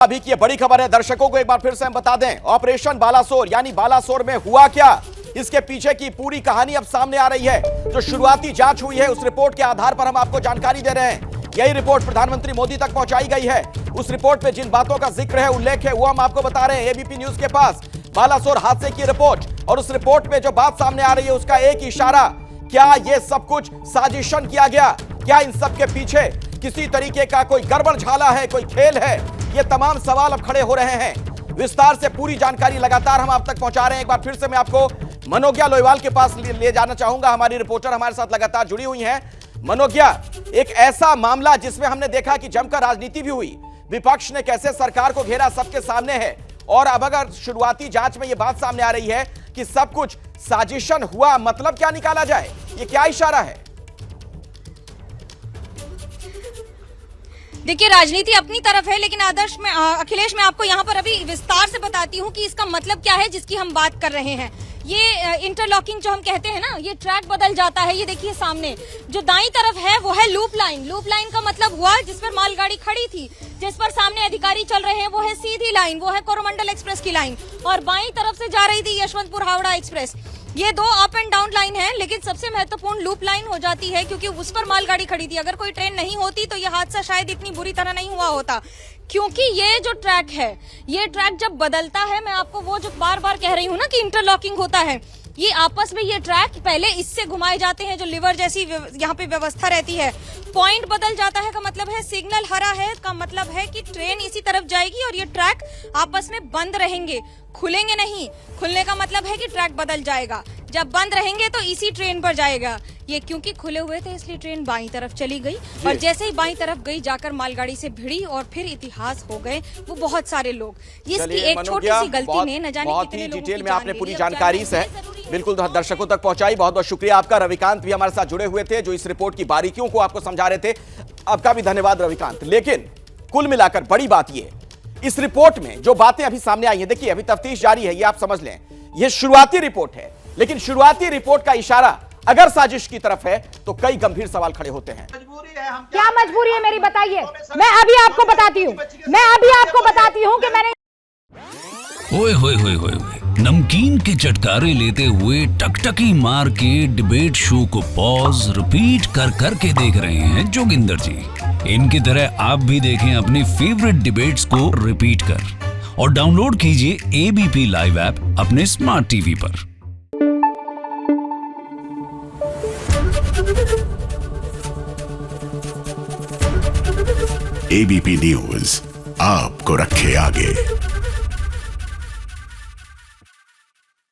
अभी की ये बड़ी खबर है, दर्शकों को एक बार फिर से हम बता दें, ऑपरेशन बालासोर यानी बालासोर में हुआ क्या, इसके पीछे की पूरी कहानी अब सामने आ रही है। जो शुरुआती जांच हुई है उस रिपोर्ट के आधार पर हम आपको जानकारी दे रहे हैं। यही रिपोर्ट प्रधानमंत्री मोदी तक पहुंचाई गई है। उस रिपोर्ट में जिन बातों का जिक्र है, उल्लेख है, वो हम आपको बता रहे हैं। एबीपी न्यूज के पास बालासोर हादसे की रिपोर्ट, और उस रिपोर्ट में जो बात सामने आ रही है उसका एक इशारा, क्या यह सब कुछ साजिशन किया गया? क्या इन सब के पीछे किसी तरीके का कोई गड़बड़ झाला है, कोई खेल है? ये तमाम सवाल अब खड़े हो रहे हैं। विस्तार से पूरी जानकारी लगातार हम आप तक पहुंचा रहे हैं। एक बार फिर से मैं आपको मनोज्ञा लोहिवाल के पास ले जाना चाहूंगा। हमारी रिपोर्टर हमारे साथ लगातार जुड़ी हुई हैं। मनोज्ञा, एक ऐसा मामला जिसमें हमने देखा कि जमकर राजनीति भी हुई, विपक्ष ने कैसे सरकार को घेरा, सबके सामने है। और अब अगर शुरुआती जांच में यह बात सामने आ रही है कि सब कुछ साजिशन हुआ, मतलब क्या निकाला जाए? ये क्या इशारा है? देखिए, राजनीति अपनी तरफ है, लेकिन आदर्श में अखिलेश, मैं आपको यहाँ पर अभी विस्तार से बताती हूँ कि इसका मतलब क्या है जिसकी हम बात कर रहे हैं। ये इंटरलॉकिंग जो हम कहते हैं ना, ये ट्रैक बदल जाता है। ये देखिए सामने जो दाईं तरफ है वो है लूप लाइन। लूप लाइन का मतलब हुआ जिस पर मालगाड़ी खड़ी थी, जिस पर सामने अधिकारी चल रहे हैं, वो है सीधी लाइन, वो है कोरोमंडल एक्सप्रेस की लाइन। और बाईं तरफ से जा रही थी यशवंतपुर हावड़ा एक्सप्रेस। ये दो अप एंड डाउन लाइन है, लेकिन सबसे महत्वपूर्ण लूप लाइन हो जाती है क्योंकि उस पर मालगाड़ी खड़ी थी। अगर कोई ट्रेन नहीं होती तो यह हादसा शायद इतनी बुरी तरह नहीं हुआ होता। क्योंकि ये जो ट्रैक है, ये ट्रैक जब बदलता है, मैं आपको वो जो बार बार कह रही हूँ ना कि इंटरलॉकिंग होता है, ये आपस में ये ट्रैक पहले इससे घुमाए जाते हैं, जो लिवर जैसी यहाँ पे व्यवस्था रहती है। पॉइंट बदल जाता है का मतलब है सिग्नल हरा है का मतलब है कि ट्रेन इसी तरफ जाएगी और ये ट्रैक आपस में बंद रहेंगे, खुलेंगे नहीं। खुलने का मतलब है कि ट्रैक बदल जाएगा। जब बंद रहेंगे तो इसी ट्रेन पर जाएगा। ये क्योंकि खुले हुए थे इसलिए ट्रेन बाईं तरफ चली गई, और जैसे ही बाईं तरफ गई जाकर मालगाड़ी से भिड़ी और फिर इतिहास हो गए वो बहुत सारे लोग। इसकी एक छोटी सी गलती में न जाने कितने लोगों की डिटेल में आपने पूरी जानकारी से बिल्कुल दर्शकों तक पहुंचाई। बहुत बहुत शुक्रिया आपका। रविकांत भी हमारे साथ जुड़े हुए थे जो इस रिपोर्ट की बारीकियों को आपको समझा रहे थे। आपका भी धन्यवाद रविकांत। लेकिन कुल मिलाकर बड़ी बात यह, इस रिपोर्ट में जो बातें अभी सामने आई हैं, देखिए अभी तफ्तीश जारी है, ये आप समझ लें। यह शुरुआती रिपोर्ट है, लेकिन शुरुआती रिपोर्ट का इशारा अगर साजिश की तरफ है तो कई गंभीर सवाल खड़े होते हैं। क्या मजबूरी है मेरी, बताइए। मैं अभी आपको बताती हूँ कि मैंने ओए होए होए होए नमकीन के चटकारे लेते हुए टकटकी मार के डिबेट शो को पॉज रिपीट कर करके देख रहे हैं जोगिंदर जी। इनकी तरह आप भी देखें अपनी फेवरेट डिबेट्स को रिपीट कर, और डाउनलोड कीजिए एबीपी लाइव ऐप अपने स्मार्ट टीवी पर। एबीपी न्यूज आपको रखे आगे।